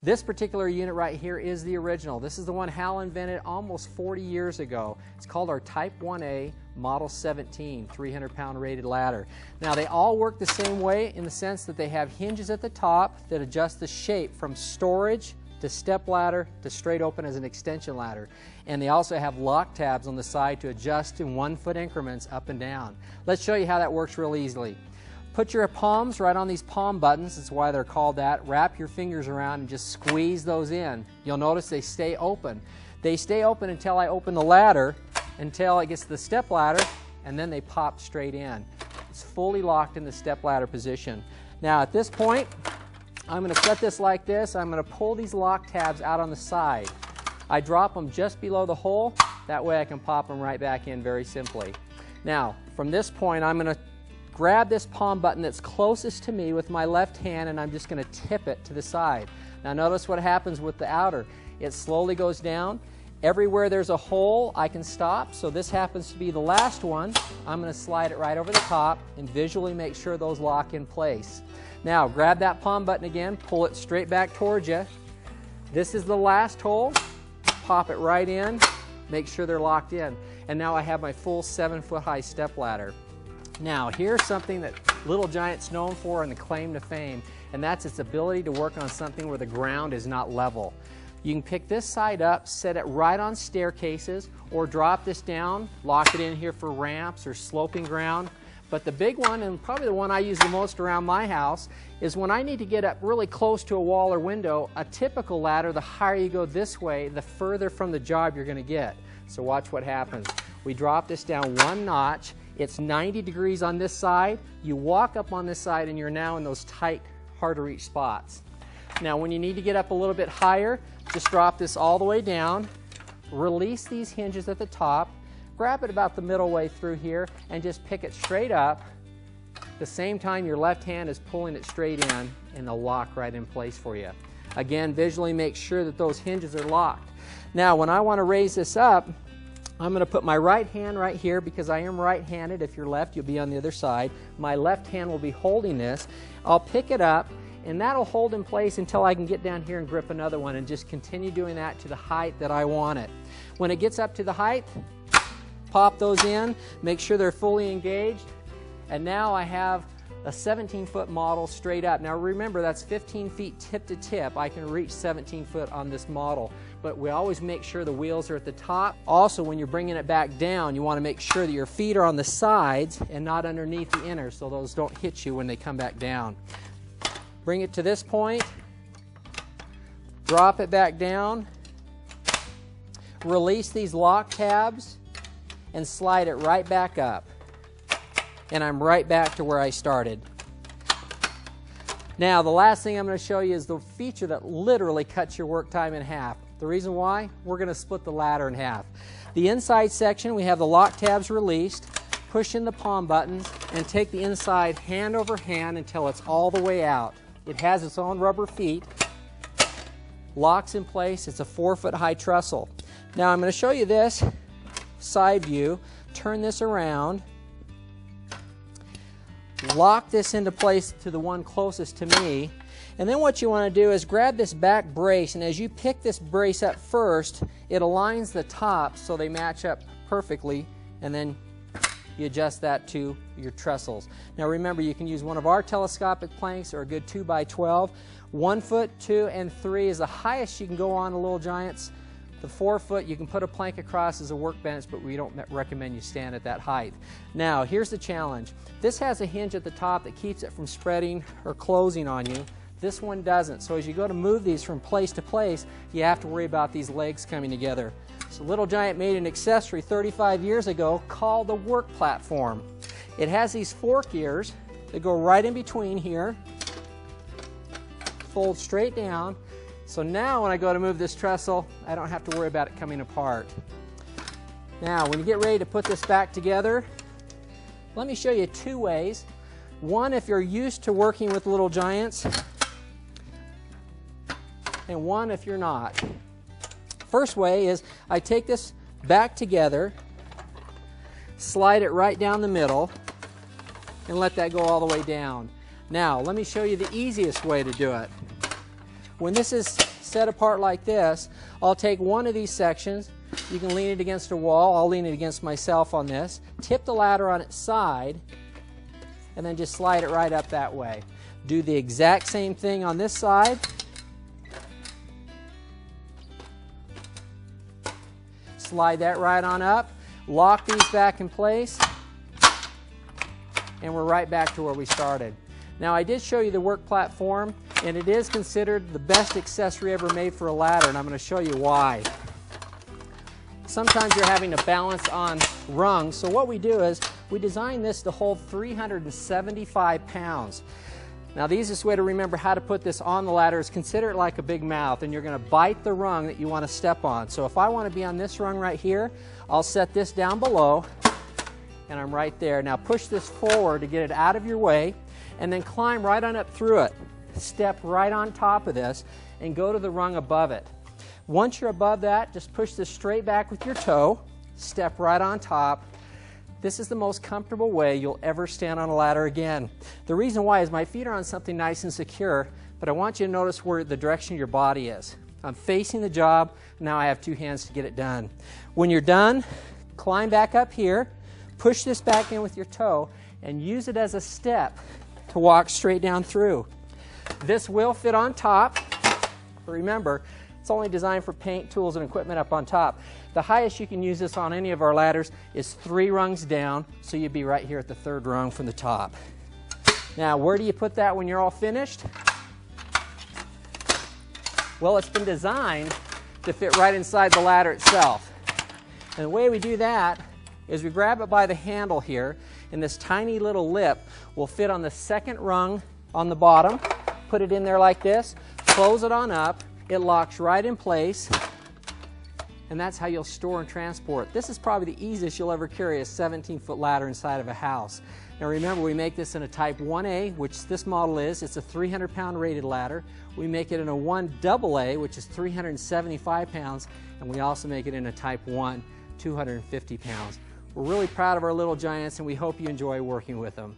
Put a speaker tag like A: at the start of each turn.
A: This particular unit right here is the original. This is the one Hal invented almost 40 years ago. It's called our Type 1A Model 17 300-pound rated ladder. Now they all work the same way in the sense that they have hinges at the top that adjust the shape from storage to step ladder to straight open as an extension ladder. And they also have lock tabs on the side to adjust in 1-foot increments up and down. Let's show you how that works real easily. Put your palms right on these palm buttons, that's why they're called that. Wrap your fingers around and just squeeze those in. You'll notice they stay open. They stay open until I open the ladder, until it gets to the step ladder, and then they pop straight in. It's fully locked in the step ladder position. Now at this point, I'm going to set this like this. I'm going to pull these lock tabs out on the side. I drop them just below the hole. That way I can pop them right back in very simply. Now from this point, I'm going to grab this palm button that's closest to me with my left hand, and I'm just going to tip it to the side. Now notice what happens with the outer. It slowly goes down. Everywhere there's a hole, I can stop. So this happens to be the last one. I'm going to slide it right over the top and visually make sure those lock in place. Now grab that palm button again, pull it straight back towards you. This is the last hole. Pop it right in, make sure they're locked in. And now I have my full 7-foot high step ladder. Now here's something that Little Giant's known for and the claim to fame, and that's its ability to work on something where the ground is not level. You can pick this side up, set it right on staircases, or drop this down, lock it in here for ramps or sloping ground. But the big one, and probably the one I use the most around my house, is when I need to get up really close to a wall or window. A typical ladder, the higher you go this way, the further from the job you're going to get. So watch what happens. We drop this down 1 notch. It's 90 degrees on this side. You walk up on this side and you're now in those tight, hard to reach spots. Now when you need to get up a little bit higher, just drop this all the way down, release these hinges at the top, grab it about the middle way through here, and just pick it straight up. At the same time your left hand is pulling it straight in, and they'll lock right in place for you. Again, visually make sure that those hinges are locked. Now when I want to raise this up, I'm going to put my right hand right here because I am right-handed. If you're left, you'll be on the other side. My left hand will be holding this. I'll pick it up, and that'll hold in place until I can get down here and grip another one, and just continue doing that to the height that I want it. When it gets up to the height, pop those in, make sure they're fully engaged, and now I have a 17-foot model straight up. Now remember, that's 15 feet tip to tip. I can reach 17 foot on this model, but we always make sure the wheels are at the top. Also, when you're bringing it back down, you want to make sure that your feet are on the sides and not underneath the inner, so those don't hit you when they come back down. Bring it to this point, drop it back down, release these lock tabs, and slide it right back up. And I'm right back to where I started. Now the last thing I'm going to show you is the feature that literally cuts your work time in half. The reason why? We're going to split the ladder in half. The inside section, we have the lock tabs released, push in the palm buttons, and take the inside hand over hand until it's all the way out. It has its own rubber feet, locks in place. It's a 4-foot high trestle. Now I'm going to show you this side view. Turn this around. Lock this into place to the one closest to me, and then what you want to do is grab this back brace, and as you pick this brace up first, it aligns the tops so they match up perfectly, and then you adjust that to your trestles. Now remember, you can use one of our telescopic planks or a good 2x12. 1 foot, 2, and 3 is the highest you can go on a Little Giants. The 4-foot, you can put a plank across as a workbench, but we don't recommend you stand at that height. Now, here's the challenge. This has a hinge at the top that keeps it from spreading or closing on you. This one doesn't. So as you go to move these from place to place, you have to worry about these legs coming together. So Little Giant made an accessory 35 years ago called the work platform. It has these fork ears that go right in between here, fold straight down. So now when I go to move this trestle, I don't have to worry about it coming apart. Now when you get ready to put this back together, let me show you 2 ways. One, if you're used to working with Little Giants, and one if you're not. First way is I take this back together, slide it right down the middle, and let that go all the way down. Now let me show you the easiest way to do it. When this is set apart like this, I'll take one of these sections. You can lean it against a wall. I'll lean it against myself on this. Tip the ladder on its side, and then just slide it right up that way. Do the exact same thing on this side. Slide that right on up. Lock these back in place. And we're right back to where we started. Now, I did show you the work platform, and it is considered the best accessory ever made for a ladder, and I'm going to show you why. Sometimes you're having to balance on rungs, so what we do is we design this to hold 375 pounds. Now, the easiest way to remember how to put this on the ladder is consider it like a big mouth, and you're going to bite the rung that you want to step on. So if I want to be on this rung right here, I'll set this down below, and I'm right there. Now push this forward to get it out of your way, and then climb right on up through it. Step right on top of this and go to the rung above it. Once you're above that, just push this straight back with your toe, step right on top. This is the most comfortable way you'll ever stand on a ladder again. The reason why is my feet are on something nice and secure, but I want you to notice where the direction of your body is. I'm facing the job, now I have two hands to get it done. When you're done, climb back up here, push this back in with your toe, and use it as a step to walk straight down through. This will fit on top. Remember, it's only designed for paint, tools, and equipment up on top. The highest you can use this on any of our ladders is 3 rungs down, so you'd be right here at the 3rd rung from the top. Now, where do you put that when you're all finished? Well, it's been designed to fit right inside the ladder itself. And the way we do that is we grab it by the handle here, and this tiny little lip will fit on the 2nd rung on the bottom. Put it in there like this, close it on up, it locks right in place, and that's how you'll store and transport. This is probably the easiest you'll ever carry a 17-foot ladder inside of a house. Now remember, we make this in a Type 1A, which this model is. It's a 300-pound rated ladder. We make it in a 1AA, which is 375 pounds, and we also make it in a Type 1, 250 pounds. We're really proud of our little giants, and we hope you enjoy working with them.